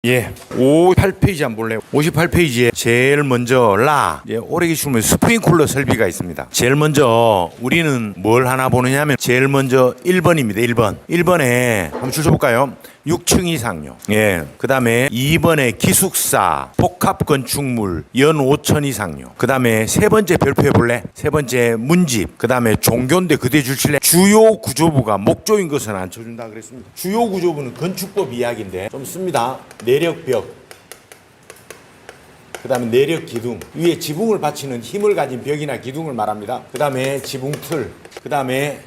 예, 58페이지 한번 볼래요? 58페이지에 제일 먼저 오래 기준으로 스프링쿨러 설비가 있습니다. 제일 먼저 우리는 뭘 하나 보느냐면 제일 먼저 1번입니다. 1번에 한번 줄 서볼까요? 6층 이상요. 예. 그 다음에 2번에 기숙사, 복합 건축물, 연 5천 이상요. 그 다음에 세 번째 별표해 볼래? 세 번째 문집. 그 다음에 종교인데 그대 줄칠래? 주요 구조부가 목조인 것은 안 쳐준다 그랬습니다. 주요 구조부는 건축법 이야기인데 좀 씁니다. 내력벽. 그 다음에 내력 기둥. 위에 지붕을 받치는 힘을 가진 벽이나 기둥을 말합니다. 그 다음에 지붕틀. 그 다음에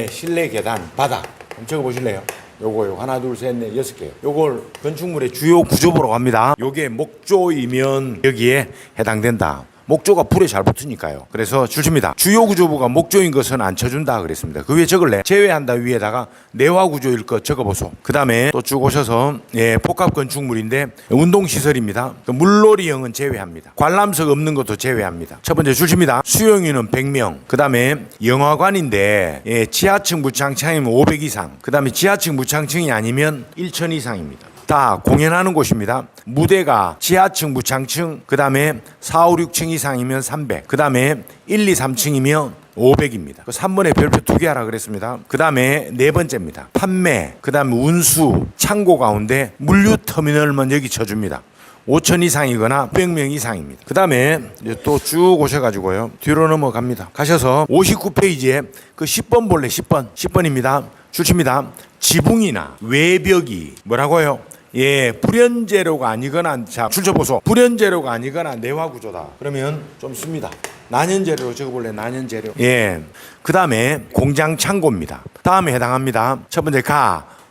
실내 계단, 바닥. 한번 적어보실래요? 요거 하나 둘 셋 넷 6개. 요걸 건축물의 주요 구조부라고 합니다. 요게 목조이면 여기에 해당된다. 목조가 불에 잘 붙으니까요. 그래서 줄칩니다. 주요 구조부가 목조인 것은 안 쳐준다 그랬습니다. 그 위에 적을래? 제외한다 위에다가 내화 구조일 것 적어보소. 그 다음에 또 쭉 오셔서 복합 건축물인데 운동시설입니다. 물놀이형은 제외합니다. 관람석 없는 것도 제외합니다. 첫 번째 줄칩니다. 수용인은 100명. 그 다음에 영화관인데 지하층 무창층이면 500 이상. 그 다음에 지하층 무창층이 아니면 1000 이상입니다. 다 공연하는 곳입니다. 무대가 지하층, 무창층, 그 다음에 4, 5, 6층 이상이면 300, 그 다음에 1, 2, 3층이면 500입니다. 그 3번에 별표 2개 하라 그랬습니다. 그 다음에 네 번째입니다. 판매, 그 다음에 운수, 창고 가운데 물류터미널만 여기 쳐줍니다. 5천 이상이거나 600명 이상입니다. 그 다음에 또 쭉 오셔가지고요. 뒤로 넘어갑니다. 가셔서 59페이지에 그 10번 볼래? 10번입니다. 줄칩니다. 지붕이나 외벽이 뭐라고요? 불연재료가 아니거나, 자, 줄쳐보소. 불연재료가 아니거나 내화 구조다. 그러면 좀 씁니다. 난연재료로 적어볼래? 난연재료. 그 다음에 공장 창고입니다. 다음에 해당합니다. 첫 번째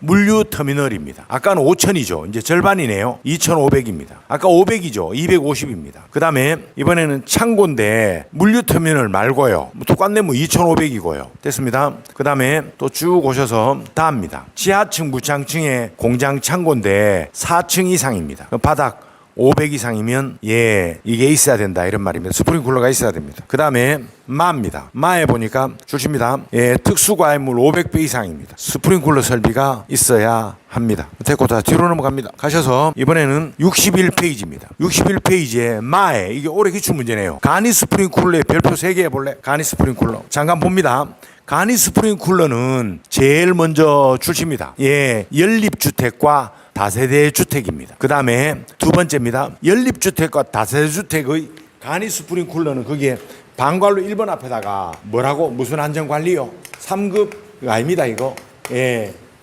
물류터미널입니다. 아까는 5천이죠. 이제 절반이네요. 2,500입니다. 아까 500이죠. 250입니다. 그 다음에 이번에는 창고인데 물류터미널 말고요. 똑같네 2,500이고요. 됐습니다. 그 다음에 또 쭉 오셔서 다합니다. 지하층 무창층의 공장 창고인데 4층 이상입니다. 바닥 500 이상이면 이게 있어야 된다 이런 말입니다. 스프링쿨러가 있어야 됩니다. 그 다음에 마입니다. 마에 보니까 줄칩니다. 특수과외물 500배 이상입니다. 스프링쿨러 설비가 있어야 합니다. 됐고 다 뒤로 넘어갑니다. 가셔서 이번에는 61페이지입니다. 61페이지에 마에 이게 올해 기출 문제네요. 간이 스프링쿨러의 별표 3개 해볼래? 간이 스프링쿨러. 잠깐 봅니다. 간이 스프링쿨러는 제일 먼저 출시입니다. 연립주택과 다세대 주택입니다. 그 다음에 두 번째입니다. 연립주택과 다세대 주택의 간이 스프링쿨러는 거기에 방관로 1번 앞에다가 뭐라고? 무슨 안전관리요? 3급 아닙니다 이거.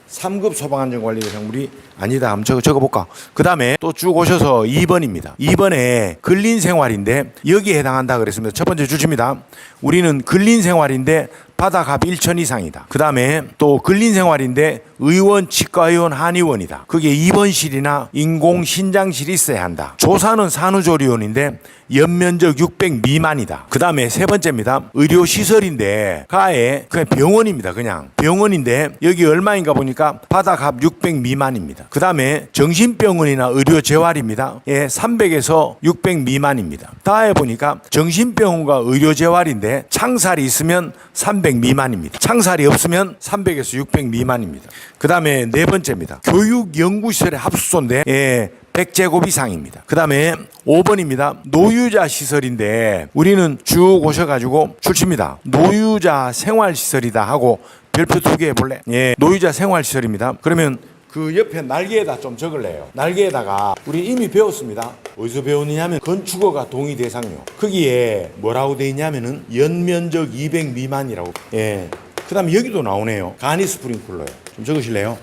3급 소방안전관리 대상물이 아니다. 한번 적어볼까? 그 다음에 또 쭉 오셔서 2번입니다. 2번에 근린생활인데 여기에 해당한다 그랬습니다. 첫 번째 주십니다. 우리는 근린생활인데 바닥합 1천 이상이다. 그 다음에 또 근린생활인데 의원, 치과의원, 한의원이다. 그게 입원실이나 인공신장실이 있어야 한다. 조사는 산후조리원인데 연면적 600 미만이다. 그 다음에 세 번째입니다. 의료시설인데 가에 그냥 병원입니다. 그냥 병원인데 여기 얼마인가 보니까 바닥합 600 미만입니다. 그 다음에 정신병원이나 의료재활입니다. 300에서 600 미만입니다. 다에 보니까 정신병원과 의료재활인데 창살이 있으면 300 미만입니다. 창살이 없으면 300에서 600 미만입니다. 그 다음에 네 번째입니다. 교육연구시설의 합수소인데 100제곱 이상입니다. 그 다음에 5번입니다. 노유자 시설인데 우리는 쭉 오셔가지고 출시입니다. 노유자 생활시설이다 하고 별표 2개 해볼래? 노유자 생활시설입니다. 그러면 그 옆에 날개에다 좀 적을래요. 날개에다가 우리 이미 배웠습니다. 어디서 배웠느냐면 건축허가 동의 대상요. 거기에 뭐라고 돼 있냐면은 연면적 200 미만이라고. 그 다음에 여기도 나오네요. 간이 스프링쿨러요. 좀 적으실래요?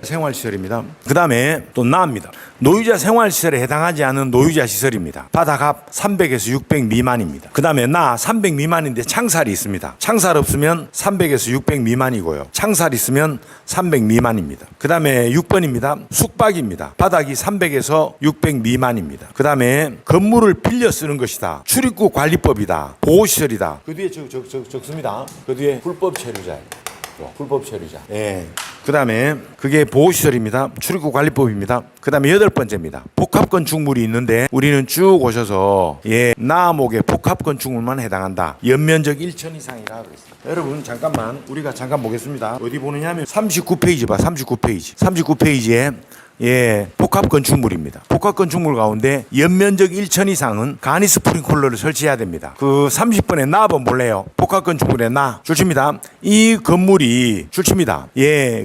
생활시설입니다. 그 다음에 또 나입니다. 노유자 생활시설에 해당하지 않은 노유자 시설입니다. 바닥합 300에서 600 미만입니다. 그 다음에 300 미만인데 창살이 있습니다. 창살 없으면 300에서 600 미만이고요. 창살 있으면 300 미만입니다. 그 다음에 6번입니다. 숙박입니다. 바닥이 300에서 600 미만입니다. 그 다음에 건물을 빌려 쓰는 것이다. 출입국 관리법이다. 보호시설이다. 그 뒤에 적습니다. 그 뒤에 불법 체류자예요. 불법 체류자. 그 다음에 그게 보호시설입니다. 출입국 관리법입니다. 그 다음에 8번째입니다. 복합건축물이 있는데 우리는 쭉 오셔서 나목의 복합건축물만 해당한다. 연면적 1천 이상이라 그랬습니다. 여러분 잠깐만 우리가 잠깐 보겠습니다. 어디 보느냐면 39페이지 봐. 39페이지. 39페이지에 복합 건축물입니다. 복합 건축물 가운데 연면적 1천 이상은 간이 스프링클러를 설치해야 됩니다. 그 30번에 나 한번 볼래요? 복합 건축물의 나 줄칩니다. 이 건물이 줄칩니다.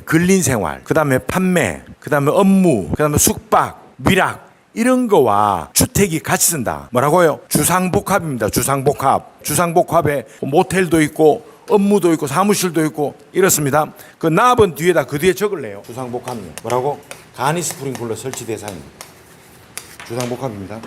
근린 생활, 그 다음에 판매, 그 다음에 업무, 그 다음에 숙박, 미락 이런 거와 주택이 같이 쓴다. 뭐라고요? 주상복합입니다. 주상복합. 주상복합에 모텔도 있고 업무도 있고 사무실도 있고 이렇습니다. 그 납은 뒤에다 그 뒤에 적을래요. 주상복합이요. 뭐라고? 간이 스프링클러 설치 대상입니다. 주상복합입니다.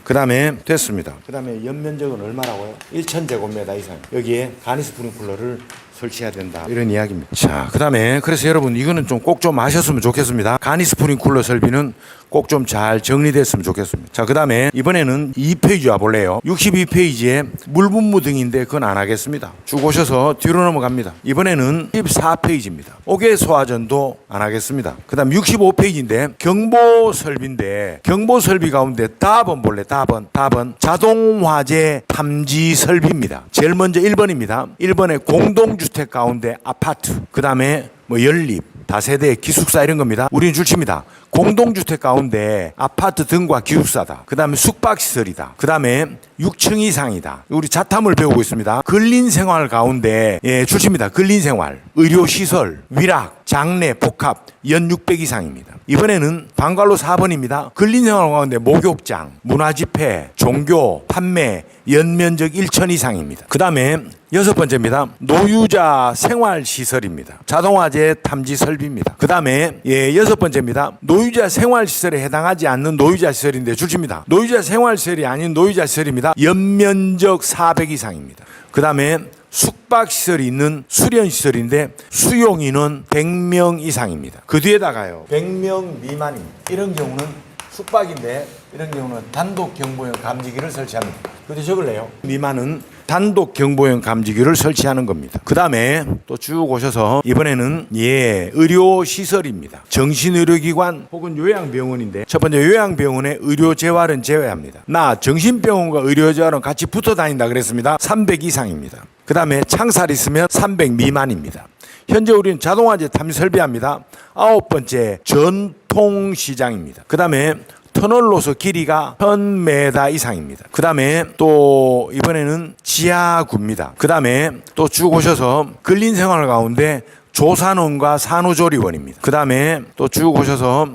그 다음에 됐습니다. 그 다음에 연면적은 얼마라고요? 1,000제곱미터 이상. 여기에 간이 스프링클러를 설치해야 된다. 이런 이야기입니다. 자, 그 다음에 그래서 여러분 이거는 좀 꼭 좀 아셨으면 좋겠습니다. 간이 스프링클러 설비는 꼭 좀 잘 정리됐으면 좋겠습니다. 자, 그 다음에 이번에는 2페이지 와볼래요. 62페이지에 물분무 등인데 그건 안 하겠습니다. 쭉 오셔서 뒤로 넘어갑니다. 이번에는 14페이지입니다. 옥외 소화전도 안 하겠습니다. 그 다음 65페이지인데 경보설비인데 경보설비 가운데 답은 볼래? 답은 자동화재 탐지 설비입니다. 제일 먼저 1번입니다. 1번에 공동주택 가운데 아파트, 그 다음에 연립, 다세대, 기숙사 이런 겁니다. 우리는 줄칩니다. 공동주택 가운데 아파트 등과 기숙사다. 그 다음에 숙박시설이다. 그 다음에 6층 이상이다. 우리 자탐을 배우고 있습니다. 근린생활 가운데 줄칩니다. 근린생활, 의료시설, 위락, 장례, 복합, 연 600 이상입니다. 이번에는 방갈로 4번입니다. 근린생활 가운데 목욕장, 문화집회, 종교, 판매, 연면적 1천 이상입니다. 그 다음에 6번째입니다. 노유자 생활시설입니다. 자동화재 탐지 설비입니다. 그 다음에 6번째입니다. 노유자 생활시설에 해당하지 않는 노유자 시설인데 줄칩니다. 노유자 생활시설이 아닌 노유자 시설입니다. 연면적 400 이상입니다. 그 다음에 숙박시설이 있는 수련시설인데 수용인은 100명 이상입니다. 그 뒤에다가요 100명 미만입니다. 이런 경우는 숙박인데 이런 경우는 단독 경보용 감지기를 설치합니다. 그때 적을래요? 미만은 단독 경보용 감지기를 설치하는 겁니다. 그 다음에 또 쭉 오셔서 이번에는 의료시설입니다. 정신의료기관 혹은 요양병원인데 첫 번째 요양병원의 의료재활은 제외합니다. 나 정신병원과 의료재활은 같이 붙어 다닌다 그랬습니다. 300 이상입니다. 그 다음에 창살 있으면 300 미만입니다. 현재 우리는 자동화재 탐지 설비합니다. 9번째 전통시장입니다. 그 다음에 터널로서 길이가 1000m 이상입니다. 그 다음에 또 이번에는 지하구입니다. 그 다음에 또 쭉 오셔서 근린생활 가운데 조산원과 산후조리원입니다. 그 다음에 또 쭉 오셔서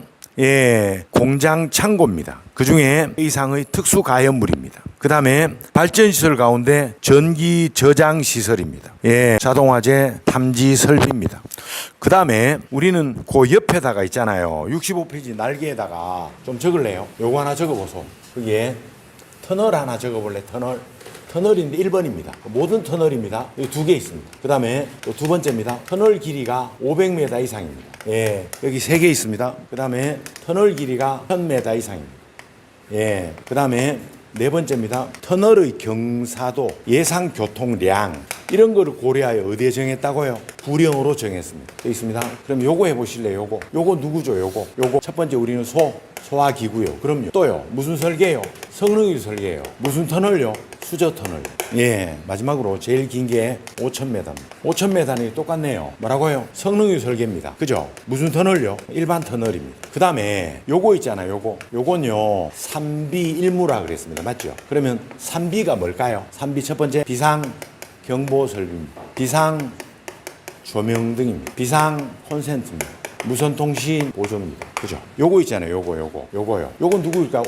공장 창고입니다. 그 중에 이상의 특수가연물입니다. 그 다음에 발전시설 가운데 전기 저장시설입니다. 자동화재 탐지 설비입니다. 그 다음에 우리는 그 옆에다가 있잖아요. 65페이지 날개에다가 좀 적을래요? 요거 하나 적어보소. 거기에 터널 하나 적어볼래? 터널인데 1번입니다. 모든 터널입니다. 여기 2개 있습니다. 그 다음에 또 2번째입니다. 터널 길이가 500m 이상입니다. 여기 3개 있습니다. 그 다음에 터널 길이가 1000m 이상입니다. 그 다음에 4번째입니다. 터널의 경사도, 예상 교통량 이런 거를 고려하여 어디에 정했다고요? 구령으로 정했습니다. 되어 있습니다. 그럼 요거 해보실래요? 요거 누구죠? 요거 첫 번째 우리는 소화기구요. 그럼요. 또요. 무슨 설계요? 성능유 설계요. 무슨 터널요? 수저 터널. 마지막으로 제일 긴 게 5,000m입니다. 5,000m는 똑같네요. 뭐라고요? 성능유 설계입니다. 그죠? 무슨 터널요? 일반 터널입니다. 그 다음에 요거 있잖아요. 요건요 3B 1무라 그랬습니다. 맞죠? 그러면 3B가 뭘까요? 3B 첫 번째 비상 경보 설비입니다. 비상 조명 등입니다. 비상 콘센트입니다. 무선 통신 보조입니다. 그죠? 요거 있잖아요. 요거요. 요건 누구일까요?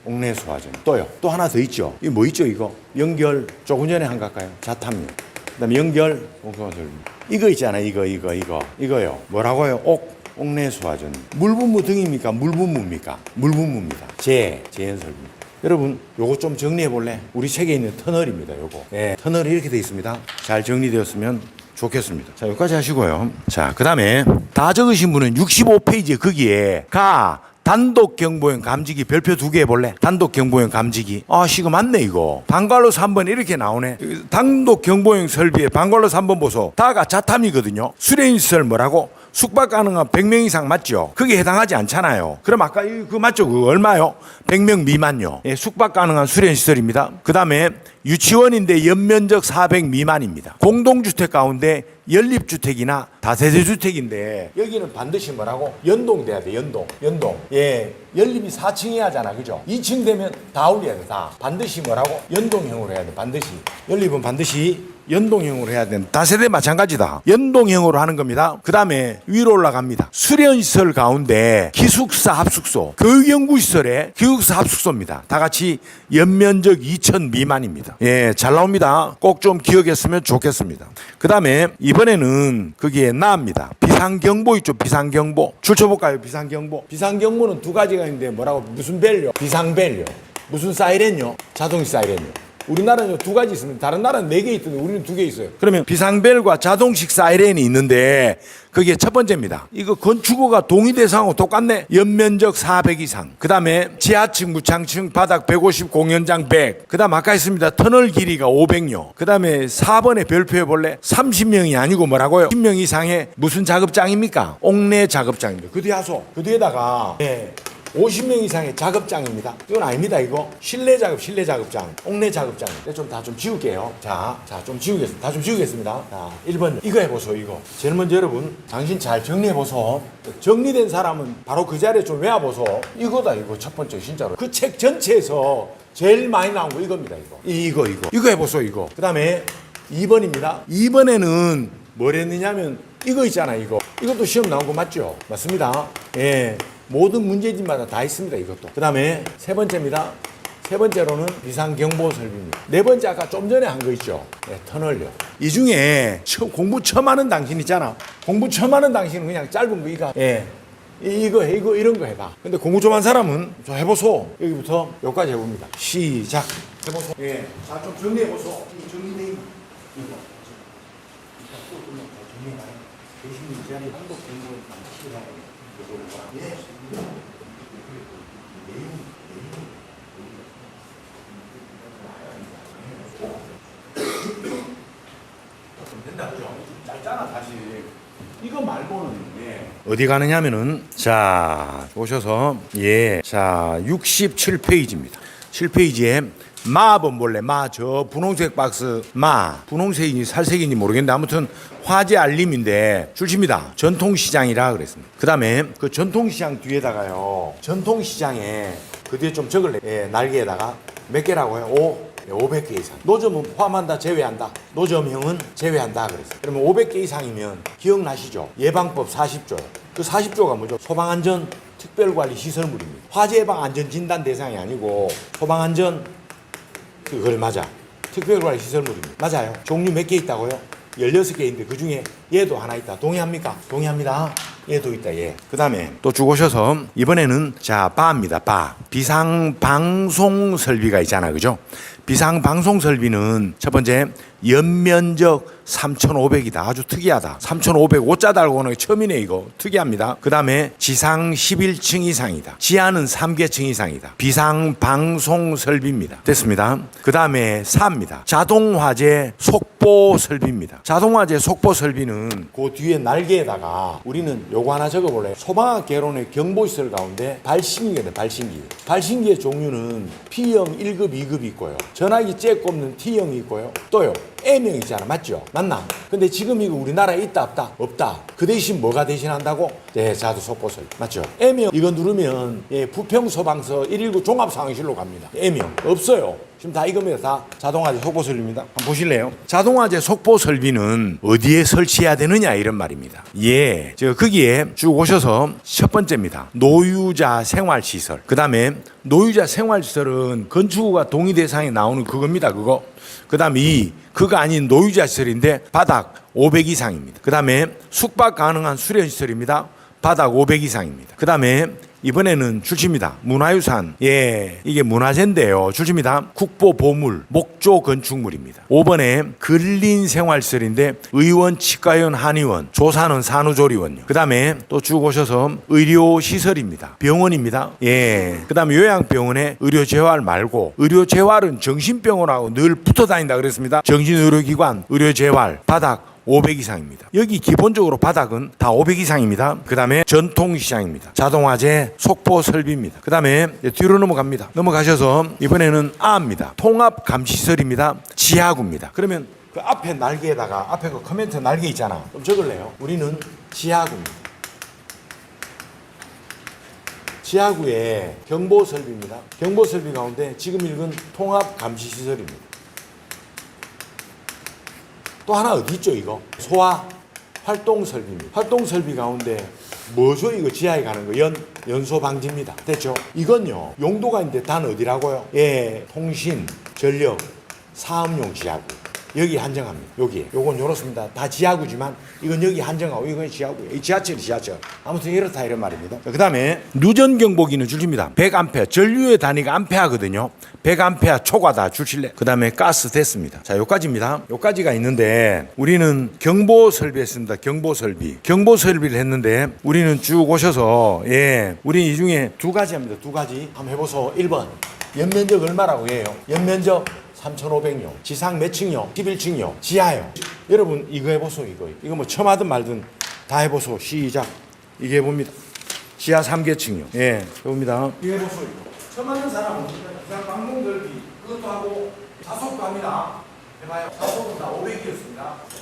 옥내 소화전. 또요. 또 하나 더 있죠. 이거 뭐 있죠, 이거? 연결. 조금 전에 한 갈까요? 자탐유. 그다음에 연결. 이거 있잖아요. 이거요. 뭐라고요? 옥내 소화전. 물분무 등입니까? 물분무입니까? 물분무입니다. 재연설비입니다. 여러분, 요거 좀 정리해 볼래? 우리 책에 있는 터널입니다. 요거. 터널이 이렇게 되어 있습니다. 잘 정리되었으면 좋겠습니다. 자, 여기까지 하시고요. 자, 그 다음에 다 적으신 분은 65페이지에 거기에 단독 경보용 감지기 별표 2개 해볼래? 단독 경보용 감지기. 이거 맞네, 이거. 방갈로스 3번 이렇게 나오네. 단독 경보용 설비에 방갈로스 3번 보소. 다가 자탐이거든요. 수련시설 뭐라고? 숙박 가능한 100명 이상 맞죠? 그게 해당하지 않잖아요. 그럼 아까 그거 맞죠? 그거 얼마요? 100명 미만요. 예, 숙박 가능한 수련시설입니다. 그 다음에 유치원인데 연면적 400 미만입니다. 공동주택 가운데 연립주택이나 다세대 주택인데 여기는 반드시 뭐라고? 연동돼야 돼. 연동. 예, 연립이 4층이 하잖아. 그죠? 2층 되면 다 올려야 돼. 다. 반드시 뭐라고? 연동형으로 해야 돼. 반드시. 연립은 반드시 연동형으로 해야 된다. 다세대 마찬가지다. 연동형으로 하는 겁니다. 그 다음에 위로 올라갑니다. 수련시설 가운데 기숙사 합숙소, 교육연구시설에 기숙사 합숙소입니다. 다 같이 연면적 2,000 미만입니다. 예, 잘 나옵니다. 꼭 좀 기억했으면 좋겠습니다. 그 다음에 이번에는 거기에 나옵니다. 비상경보 있죠. 비상경보. 줄쳐볼까요? 비상경보. 비상경보는 두 가지가 있는데 뭐라고? 무슨 벨요? 비상벨요. 무슨 사이렌요? 자동 사이렌요. 우리나라는 두 가지 있습니다. 다른 나라는 4개 있던데 우리는 2개 있어요. 그러면 비상벨과 자동식 사이렌이 있는데 그게 첫 번째입니다. 이거 건축허가 동의 대상하고 똑같네. 연면적 400 이상. 그 다음에 지하층, 무창층, 바닥 150, 공연장 100. 그 다음 아까 있습니다. 터널 길이가 500요. 그 다음에 4번에 별표해 볼래? 30명이 아니고 뭐라고요? 10명 이상의 무슨 작업장입니까? 옥내 작업장입니다. 그 뒤에 하소. 그 뒤에다가 50명 이상의 작업장입니다. 이건 아닙니다. 이거 실내 작업장, 옥내 작업장. 다 좀 지울게요. 자, 좀 지우겠습니다. 다 좀 지우겠습니다. 자, 1번 이거 해보소. 이거 제일 먼저 여러분 당신 잘 정리해보소. 정리된 사람은 바로 그 자리에 좀 외워보소. 이거다. 이거 첫 번째 진짜로 그 책 전체에서 제일 많이 나온 거 이겁니다. 이거 해보소. 이거. 그 다음에 2번입니다. 2번에는 뭘 했느냐면 이거 있잖아. 이것도 시험 나온 거 맞죠? 맞습니다. 예. 모든 문제집마다 다 있습니다. 이것도. 그 다음에 세 번째입니다. 세 번째로는 비상경보 설비입니다. 네 번째 아까 좀 전에 한 거 있죠. 터널요. 이 중에 공부 처음 하는 당신 있잖아. 공부 처음 하는 당신은 그냥 짧은 거 이거 이런 거 해봐. 근데 공부 좀 한 사람은 좀 해보소. 여기부터 여기까지 해봅니다. 시작. 해보소. 자, 좀 정리해보소. 정리돼 있는 이거. 정리해봐요. 대신 이 자리 한국 공부를 반드시 해야 돼요. 된다 그죠? 짧잖아 사실. 이거 말고는 어디 가느냐면은 자 오셔서 자 67페이지입니다. 7페이지에 마 한번 볼래? 저 분홍색 박스 분홍색인지 살색인지 모르겠는데 아무튼 화재 알림인데 줄칩니다. 전통시장이라 그랬습니다. 그 다음에 그 전통시장 뒤에다가요. 전통시장에 그 뒤에 좀 적을래. 날개에다가 몇 개라고요? 500개 이상. 노점은 포함한다, 제외한다. 노점형은 제외한다 그랬어요. 그러면 500개 이상이면 기억나시죠? 예방법 40조. 그 40조가 뭐죠? 소방안전 특별관리시설물입니다. 화재 예방 안전진단 대상이 아니고 소방안전 그걸 맞아. 특별관리시설물입니다. 맞아요. 종류 몇 개 있다고요? 16개인데 그 중에 얘도 하나 있다. 동의합니까? 동의합니다. 얘도 있다. 그 다음에 또 쭉 오셔서 이번에는 바입니다. 비상방송 설비가 있잖아. 그죠? 비상방송 설비는 첫 번째 연면적 3,500이다. 아주 특이하다. 3,500 5자 달고 오는 게 처음이네. 이거 특이합니다. 그 다음에 지상 11층 이상이다. 지하는 3개층 이상이다. 비상방송 설비입니다. 됐습니다. 그 다음에 4입니다. 자동화재 속보 설비입니다. 자동화재 속보 설비는 그 뒤에 날개에다가 우리는 요거 하나 적어볼래요. 소방학 개론의 경보시설 가운데 발신기가 돼. 발신기의 종류는 P형 1급 2급이 있고요. 전화기 잭 꼽는 T형이 있고요. 또요 M형 있잖아. 맞죠? 맞나? 근데 지금 이거 우리나라에 있다 없다? 없다. 그 대신 뭐가 대신한다고? 자도 속보설. 맞죠? M형 이거 누르면 부평소방서 119 종합상황실로 갑니다. M형 없어요. 지금 다 이겁니다. 다 자동화재 속보설비입니다. 한번 보실래요? 자동화재 속보설비는 어디에 설치해야 되느냐 이런 말입니다. 거기에 쭉 오셔서 첫 번째입니다. 노유자 생활시설. 그 다음에 노유자 생활시설은 건축허가 동의 대상에 나오는 그겁니다. 그거. 그 다음에 그거 아닌 노유자 시설인데 바닥 500 이상입니다. 그 다음에 숙박 가능한 수련시설입니다. 바닥 500 이상입니다. 그 다음에 이번에는 출시입니다. 문화유산. 이게 문화재인데요. 출시입니다. 국보보물, 목조 건축물입니다. 5번에 근린생활시설인데 의원, 치과의원, 한의원, 조사는 산후조리원요. 그 다음에 또 쭉 오셔서 의료시설입니다. 병원입니다. 그 다음에 요양병원에 의료재활 말고 의료재활은 정신병원하고 늘 붙어 다닌다 그랬습니다. 정신의료기관, 의료재활, 바닥 500 이상입니다. 여기 기본적으로 바닥은 다 500 이상입니다. 그 다음에 전통시장입니다. 자동화재 속보 설비입니다. 그 다음에 뒤로 넘어갑니다. 넘어가셔서 이번에는 A입니다. 통합감시시설입니다. 지하구입니다. 그러면 그 앞에 날개에다가 앞에 그 커멘트 날개 있잖아. 좀 적을래요. 우리는 지하구입니다. 지하구의 경보설비입니다. 경보설비 가운데 지금 읽은 통합감시시설입니다. 또 하나 어디 있죠 이거? 소화 활동설비입니다. 활동설비 가운데 뭐죠 이거 지하에 가는 거? 연소 방지입니다. 됐죠? 이건요 용도가 있는데 단 어디라고요? 예, 통신, 전력, 사업용 지하구. 여기 한정합니다. 여기에. 요건 요렇습니다. 다 지하구지만 이건 여기 한정하고 이건 지하구예요. 이 지하철이 지하철. 아무튼 이렇다 이런 말입니다. 그 다음에 누전 경보기는 줄입니다. 100A. 전류의 단위가 암페어거든요. 100A 초과다 줄실래. 그 다음에 가스 됐습니다. 자, 요까지입니다. 요까지가 있는데 우리는 경보 설비했습니다. 경보 설비. 경보 설비를 했는데 우리는 쭉 오셔서 우리 이 중에 두 가지 합니다. 두 가지. 한번 해보소. 1번. 연면적 얼마라고 해요? 연면적 3,500요. 지상 몇 층요? 11층요. 지하요. 여러분 이거 해보소 이거 뭐 처음 하든 말든 다 해보소. 시작. 이게 해봅니다. 지하 3계층요. 예, 해봅니다. 이거 해보소 이거. 처음 하는 사람은 그냥 방문 넓이 그것도 하고 자속도 합니다. 해봐요. 자속은 다 500이었습니다.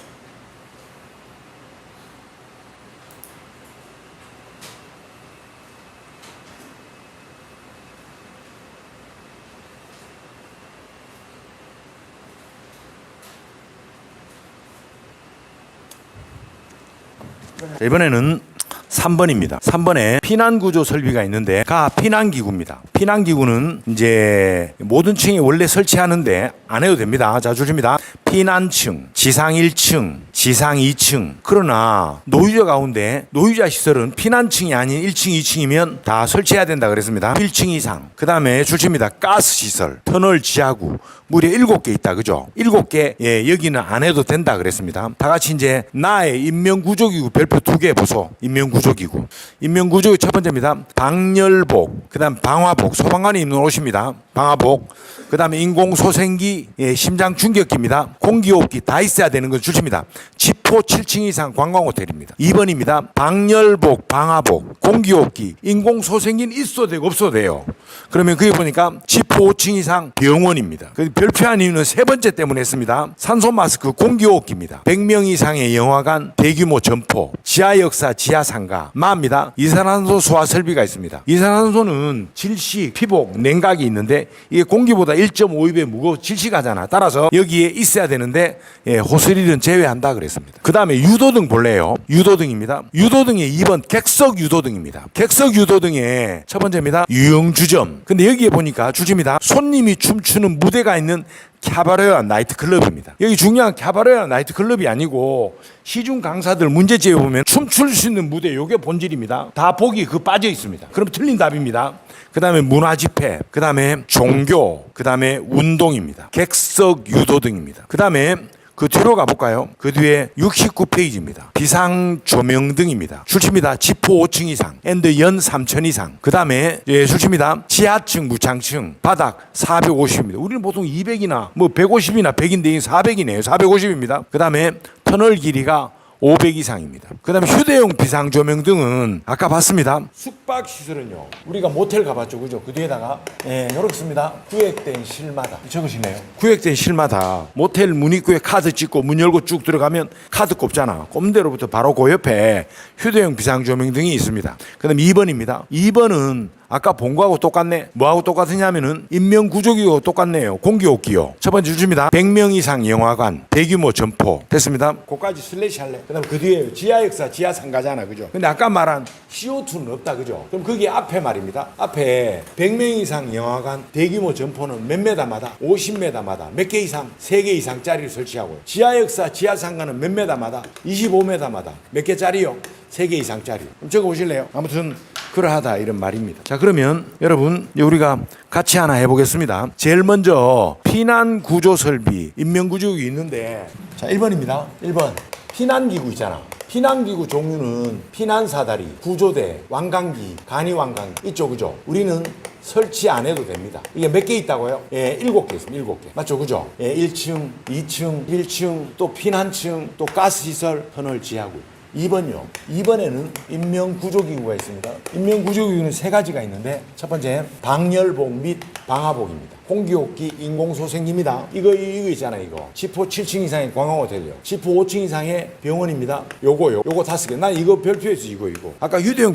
이번에는 3번입니다. 3번에 피난구조 설비가 있는데 피난기구입니다. 피난기구는 이제 모든 층에 원래 설치하는데 안 해도 됩니다. 자, 줄입니다. 피난층, 지상 1층, 지상 2층. 그러나 노유자 가운데 노유자 시설은 피난층이 아닌 1층, 2층이면 다 설치해야 된다 그랬습니다. 1층 이상. 그 다음에 줄입니다. 가스시설, 터널 지하구. 무려 7개 있다. 그죠? 7개. 예, 여기는 안 해도 된다 그랬습니다. 다 같이 이제 나의 인명구조기구 별표 2개 보소. 인명구조기구. 인명구조기 첫 번째입니다. 방열복. 그 다음 방화복. 소방관이 입는 옷입니다. 방화복. 그 다음에 인공소생기, 심장 충격기입니다. 공기호흡기 다 있어야 되는 건 줄입니다. 지포 7층 이상 관광호텔입니다. 2번입니다. 방열복, 방화복, 공기호흡기, 인공소생기는 있어도 되고 없어도 돼요. 그러면 그게 보니까 지포 5층 이상 병원입니다. 별표한 이유는 세 번째 때문에 했습니다. 산소마스크, 공기호흡기입니다. 100명 이상의 영화관, 대규모 점포, 지하역사, 지하상가, 마입니다. 이산화탄소 소화 설비가 있습니다. 이산화탄소는 질식, 피복, 냉각이 있는데 이게 공기보다 1.5배 무거워 질식하잖아. 따라서 여기에 있어야 되는데 호스릴은 제외한다 그랬습니다. 그 다음에 유도등 볼래요? 유도등입니다. 유도등의 2번 객석 유도등입니다. 객석 유도등의 첫 번째입니다. 유영주점. 근데 여기에 보니까 주집니다. 손님이 춤추는 무대가 있는 캬바레와 나이트클럽입니다. 여기 중요한 캬바레와 나이트클럽이 아니고 시중 강사들 문제집에 보면 춤출 수 있는 무대 요게 본질입니다. 다 보기 빠져 있습니다. 그럼 틀린 답입니다. 그 다음에 문화집회, 그 다음에 종교, 그 다음에 운동입니다. 객석 유도등입니다. 그 다음에 그 뒤로 가볼까요? 그 뒤에 69페이지입니다. 비상조명등입니다. 출시입니다. 지포 5층 이상, 앤드 연 3천 이상. 그 다음에 출시입니다. 지하층, 무창층, 바닥 450입니다. 우리는 보통 200이나 뭐 150이나 100인데 400이네요. 450입니다. 그 다음에 터널 길이가 500 이상입니다. 그 다음에 휴대용 비상조명등은 아까 봤습니다. 숙박시설은요. 우리가 모텔 가봤죠. 그죠? 그 뒤에다가 이렇게 씁니다. 구획된 실마다. 적으시네요. 구획된 실마다 모텔 문 입구에 카드 찍고 문 열고 쭉 들어가면 카드 꼽잖아. 꼽는 대로부터 바로 그 옆에 휴대용 비상조명등이 있습니다. 그 다음에 2번입니다. 2번은 아까 본 거하고 똑같네. 뭐하고 똑같으냐면은 인명구조기하고 똑같네요. 공기호흡기요. 첫 번째 주입니다. 100명 이상 영화관, 대규모 점포. 됐습니다. 그까지 슬래시 할래. 그 다음에 그 뒤에 지하역사, 지하상가잖아. 그죠? 근데 아까 말한 CO2는 없다. 그죠? 그럼 거기 앞에 말입니다. 앞에 100명 이상 영화관, 대규모 점포는 몇 메다마다? 50메다마다 몇 개 이상? 3개 이상짜리를 설치하고요. 지하역사, 지하상가는 몇 메다마다? 25메다마다 몇 개짜리요? 3개 이상짜리. 그럼 적어보실래요? 아무튼 그러하다 이런 말입니다. 자, 그러면 여러분 우리가 같이 하나 해보겠습니다. 제일 먼저 피난구조설비, 인명구조기 있는데 자 1번입니다. 1번 피난기구 있잖아. 피난기구 종류는 피난사다리, 구조대, 왕강기, 간이왕강기 있죠. 그죠? 우리는 설치 안 해도 됩니다. 이게 몇 개 있다고요? 예, 7개 있습니다. 7개. 맞죠? 그죠? 예, 1층, 2층, 1층, 또 피난층, 또 가스시설, 터널 지하구. 2번요. 2번에는 인명구조기구가 있습니다. 인명구조기구는 3가지가 있는데 첫 번째 방열복 및 방화복입니다. 공기호흡기 인공소생기입니다. 이거 있잖아요. 이거 지포 7층 이상의 관광호텔이요. 지포 5층 이상의 병원입니다. 요거 5개. 난 이거 별표에서 이거. 아까 휴대용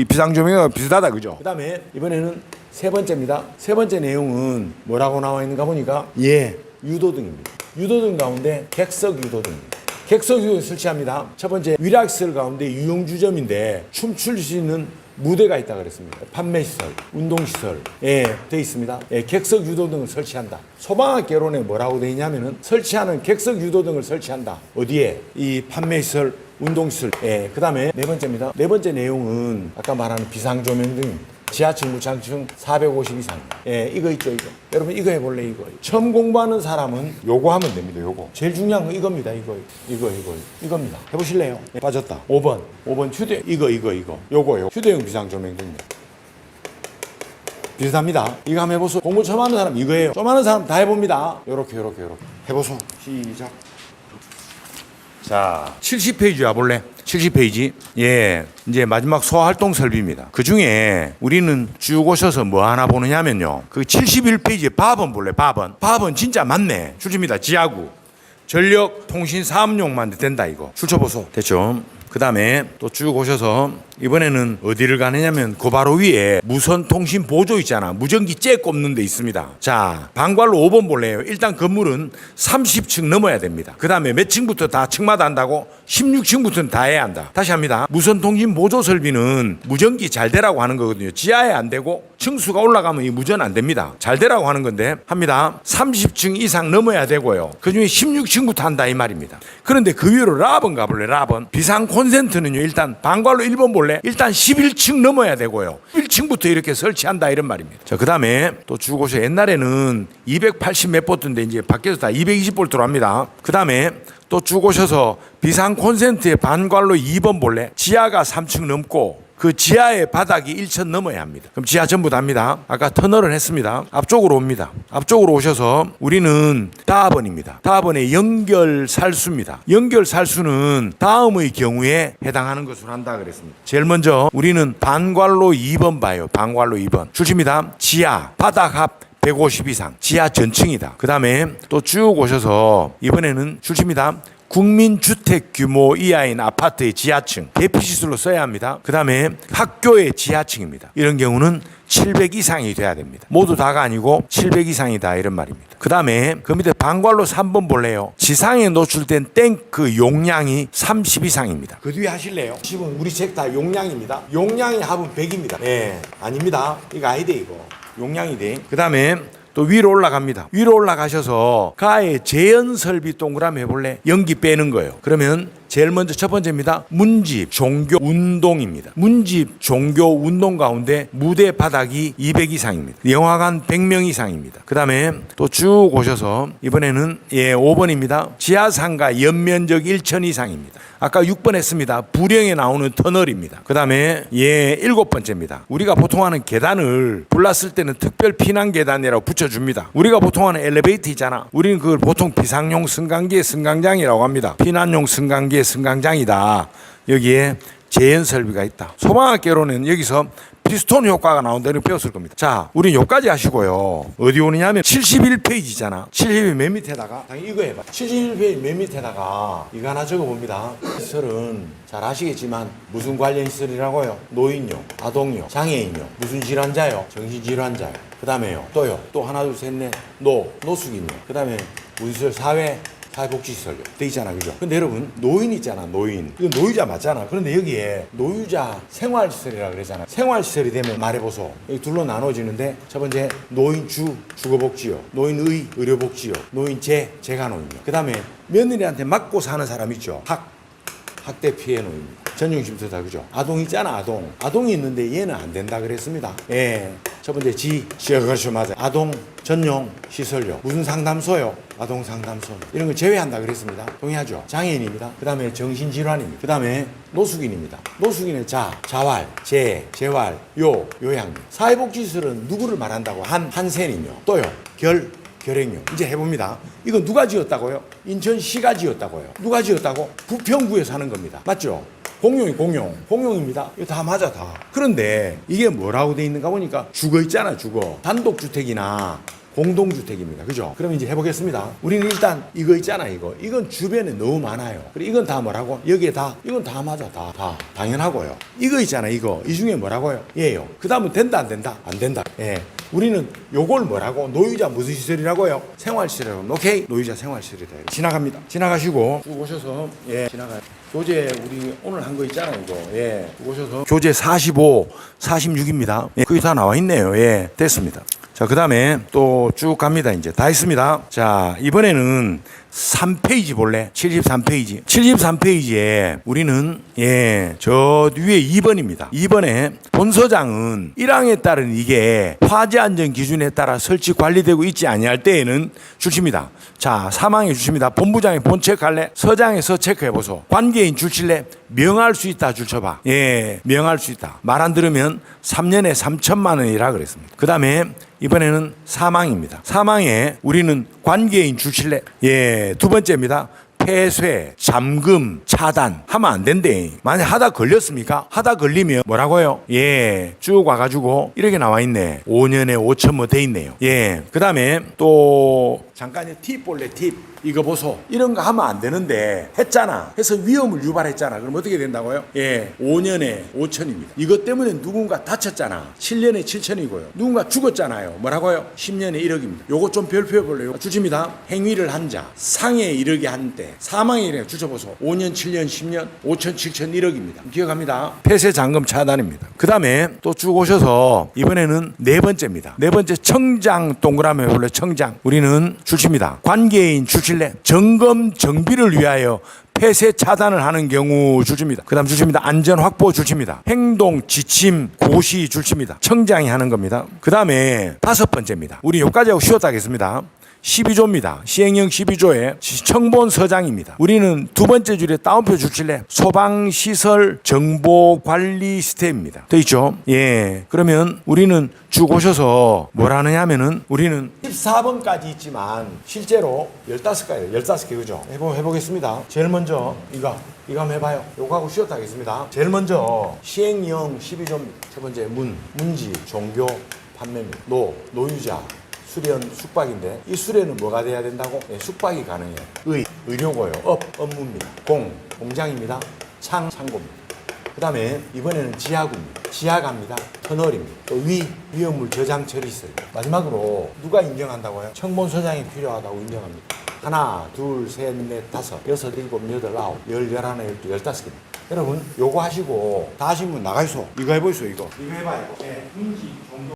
비상조명과 비슷하다 그죠? 그 다음에 이번에는 3번째입니다. 3번째 내용은 뭐라고 나와 있는가 보니까 유도등입니다. 유도등 가운데 객석 유도등입니다. 객석 유도등 설치합니다. 첫 번째 위락시설 가운데 유용주점인데 춤출 수 있는 무대가 있다 그랬습니다. 판매시설, 운동시설 되어 있습니다. 객석 유도등을 설치한다. 소방학개론에 뭐라고 되어 있냐면은 설치하는 객석 유도등을 설치한다. 어디에? 이 판매시설, 운동시설. 그 다음에 4번째입니다. 4번째 내용은 아까 말하는 비상조명 등입니다. 지하층, 무창층 450 이상. 이거 있죠, 이거. 여러분, 이거 해볼래, 이거. 처음 공부하는 사람은 요거 하면 됩니다, 요거. 제일 중요한 건 이겁니다, 이겁니다. 해보실래요? 빠졌다. 5번 이거. 요거. 휴대용 비상조명등입니다. 비슷합니다. 이거 한번 해보소. 공부 처음 하는 사람 이거예요. 좀 하는 사람 다 해봅니다. 요렇게. 해보소. 시작. 자, 70페이지 와볼래? 70페이지. 이제 마지막 소활동 설비입니다. 그 중에 우리는 쭉 오셔서 뭐 하나 보느냐면요. 그 71페이지에 밥은 볼래? 밥은 진짜 맞네. 출처입니다. 지하구. 전력, 통신, 사업용만 된다, 이거. 출처 보소. 됐죠? 그 다음에 또 쭉 오셔서 이번에는 어디를 가느냐면 그 바로 위에 무선통신 보조 있잖아. 무전기 째 꼽는 데 있습니다. 자, 방관로 5번 볼래요. 일단 건물은 30층 넘어야 됩니다. 그 다음에 몇 층부터 다 층마다 한다고? 16층부터는 다 해야 한다. 다시 합니다. 무선통신 보조 설비는 무전기 잘 되라고 하는 거거든요. 지하에 안 되고 층수가 올라가면 이 무전 안 됩니다. 잘 되라고 하는 건데 합니다. 30층 이상 넘어야 되고요. 그중에 16층부터 한다 이 말입니다. 그런데 그 위로 라번 가볼래? 라번. 비상 콘센트는요. 일단 방관로 1번 볼래? 일단 11층 넘어야 되고요. 1층부터 이렇게 설치한다 이런 말입니다. 자, 그 다음에 또 쭉 오셔. 옛날에는 280 몇 볼트인데 이제 밖에서 다 220볼트로 합니다. 그 다음에 또 쭉 오셔서 비상 콘센트의 방관로 2번 볼래? 지하가 3층 넘고 그 지하의 바닥이 1층 넘어야 합니다. 그럼 지하 전부 다 합니다. 아까 터널을 했습니다. 앞쪽으로 옵니다. 앞쪽으로 오셔서 우리는 다번입니다. 다번의 연결살수입니다. 연결살수는 다음의 경우에 해당하는 것으로 한다 그랬습니다. 제일 먼저 우리는 방관로 2번 봐요. 방관로 2번. 출시입니다. 지하, 바닥 합 150 이상. 지하 전층이다. 그 다음에 또 쭉 오셔서 이번에는 출시입니다. 국민주택 규모 이하인 아파트의 지하층 대피시설로 써야 합니다. 그 다음에 학교의 지하층입니다. 이런 경우는 700 이상이 돼야 됩니다. 모두 다가 아니고 700 이상이다 이런 말입니다. 그 다음에 그 밑에 방관로 3번 볼래요. 지상에 노출된 탱크 용량이 30 이상입니다. 그 뒤에 하실래요? 지금 우리 책 다 용량입니다. 용량의 합은 100입니다. 아닙니다. 이거 아니대 이거. 용량이 돼. 그 다음에 또 위로 올라갑니다. 위로 올라가셔서 가에 재현설비 동그라미 해볼래? 연기 빼는 거예요. 그러면 제일 먼저 첫 번째입니다. 문집, 종교, 운동입니다. 문집, 종교, 운동 가운데 무대 바닥이 200 이상입니다. 영화관 100명 이상입니다. 그 다음에 또 쭉 오셔서 이번에는 5번입니다. 지하상가 연면적 1천 이상입니다. 아까 6번 했습니다. 부령에 나오는 터널입니다. 그 다음에 7번째입니다. 우리가 보통 하는 계단을 불났을 때는 특별 피난 계단이라고 붙여줍니다. 우리가 보통 하는 엘리베이터 있잖아. 우리는 그걸 보통 비상용 승강기의 승강장이라고 합니다. 피난용 승강기의 승강장이다. 여기에 재현 설비가 있다. 소방학개론은 여기서 피스톤 효과가 나온다는 걸 배웠을 겁니다. 자, 우리 여기까지 하시고요. 어디 오느냐면 71페이지잖아. 71페이지 맨 밑에다가 이거 해봐. 71페이지 맨 밑에다가 이거 하나 적어봅니다. 시설은 잘 아시겠지만 무슨 관련 시설이라고요? 노인용, 아동용, 장애인용, 무슨 질환자요? 정신질환자요. 그 다음에요. 또요. 또 하나 둘 셋 넷 노숙인용. 그 다음에 무슨 시설? 사회복지시설요. 돼 있잖아, 그죠? 근데 여러분, 노인 있잖아, 노인. 이거 노유자 맞잖아. 그런데 여기에 노유자 생활시설이라 그러잖아. 생활시설이 되면 말해보소. 여기 둘로 나눠지는데, 첫 번째, 노인 주거복지요. 노인의 의료복지요. 노인 재가노인요. 그 다음에 며느리한테 맞고 사는 사람 있죠. 학대 피해 노인입니다. 전용심터다, 그죠? 아동 있잖아, 아동. 아동이 있는데 얘는 안 된다 그랬습니다. 첫 번째 그렇죠, 맞아요. 아동 전용 시설료. 무슨 상담소요? 아동 상담소. 이런 거 제외한다 그랬습니다. 동의하죠? 장애인입니다. 그 다음에 정신질환입니다. 그 다음에 노숙인입니다. 노숙인의 자활, 재활, 요양. 사회복지시설은 누구를 말한다고? 한센이며. 또요, 결행요. 이제 해봅니다. 이거 누가 지었다고요? 인천시가 지었다고요. 누가 지었다고? 부평구에서 하는 겁니다. 맞죠? 공용입니다. 이거 다 맞아, 다. 그런데 이게 뭐라고 돼 있는가 보니까 주거 있잖아, 주거. 단독주택이나 공동주택입니다. 그죠? 그럼 이제 해보겠습니다. 우리는 일단 이거 있잖아, 이거. 이건 주변에 너무 많아요. 그리고 이건 다 뭐라고? 여기에 이건 다 맞아, 다. 당연하고요. 이거 있잖아, 이거. 이 중에 뭐라고요? 얘요. 그 다음은 된다, 안 된다? 안 된다. 예. 우리는 요걸 뭐라고? 노유자 무슨 시설이라고요? 생활시설이라고. 오케이? 노유자 생활시설이다. 지나갑니다. 지나가시고 쭉 오셔서 지나가요. 교재 우리 오늘 한 거 있잖아요, 이거. 쭉 오셔서 교재 45, 46입니다. 그게 다 나와 있네요. 됐습니다. 자, 그 다음에 또 쭉 갑니다. 이제 다 했습니다. 자, 이번에는 3페이지 볼래? 73페이지. 73페이지에 우리는 저 위에 2번입니다. 2번에 본소장은 1항에 따른 이게 화재 안전 기준에 따라 설치 관리되고 있지 아니할 때에는 주십니다. 자, 3항에 주십니다. 본부장이 본체크할래? 서장에서 체크해보소. 관계인 줄칠래? 명할 수 있다 줄쳐봐. 명할 수 있다. 말 안 들으면 3년에 3천만 원이라 그랬습니다. 그 다음에 이번에는 사망입니다. 사망에 우리는 관계인 줄칠래? 두 번째입니다. 폐쇄, 잠금, 차단 하면 안 된대. 만약 하다 걸렸습니까? 하다 걸리면 뭐라고요? 쭉 와가지고 이렇게 나와 있네. 5년에 5천 뭐 돼 있네요. 그 다음에 또 잠깐 팁 볼래? 팁. 이거 보소. 이런 거 하면 안 되는데 했잖아. 해서 위험을 유발했잖아. 그럼 어떻게 된다고요? 5년에 5천입니다. 이것 때문에 누군가 다쳤잖아. 7년에 7천이고요. 누군가 죽었잖아요. 뭐라고요? 10년에 1억입니다. 요거 좀 별표해 볼래요? 주집니다. 행위를 한 자, 상해 이르게 한 때, 사망에 이르게 주쳐보소. 5년, 7년, 10년, 5천, 7천, 1억입니다. 기억합니다. 폐쇄 잔금 차단입니다. 그 다음에 또 쭉 오셔서 이번에는 네 번째입니다. 네 번째 청장 동그라미 해볼래요? 청장. 우리는 주칩니다. 관계인 주칠 점검 정비를 위하여 폐쇄 차단을 하는 경우 줄칩니다. 그 다음 줄칩니다. 안전 확보 줄칩니다. 행동 지침 고시 줄칩니다. 청장이 하는 겁니다. 그 다음에 다섯 번째입니다. 우리 여기까지 하고 쉬었다 하겠습니다. 12조입니다. 시행령 12조의 청본서장입니다. 우리는 두 번째 줄에 따옴표 줄칠래? 소방시설 정보관리 시스템입니다. 돼 있죠? 그러면 우리는 쭉 오셔서 뭘 하느냐 하면은 우리는 14번까지 있지만 실제로 15가지예요. 15개, 그죠? 해보겠습니다. 제일 먼저 이거 한번 해봐요. 요거 하고 쉬었다 하겠습니다. 제일 먼저 시행령 12조입니다. 첫 번째 문지, 종교, 판매물, 노유자, 수련, 숙박인데 이 수련은 뭐가 돼야 된다고? 숙박이 가능해요. 의료고요. 업무입니다. 공장입니다. 창고입니다. 그 다음에 이번에는 지하구입니다. 지하가입니다. 터널입니다. 또 위험물 저장 처리시설. 마지막으로 누가 인정한다고요? 청본소장이 필요하다고 인정합니다. 하나, 둘, 셋, 넷, 다섯, 여섯, 일곱, 여덟, 아홉, 열, 열하나, 열두, 15개입니다. 여러분 요거 하시고 다 하신 분 나가있어. 이거 해보이소. 이거 해봐요. 문지, 종교.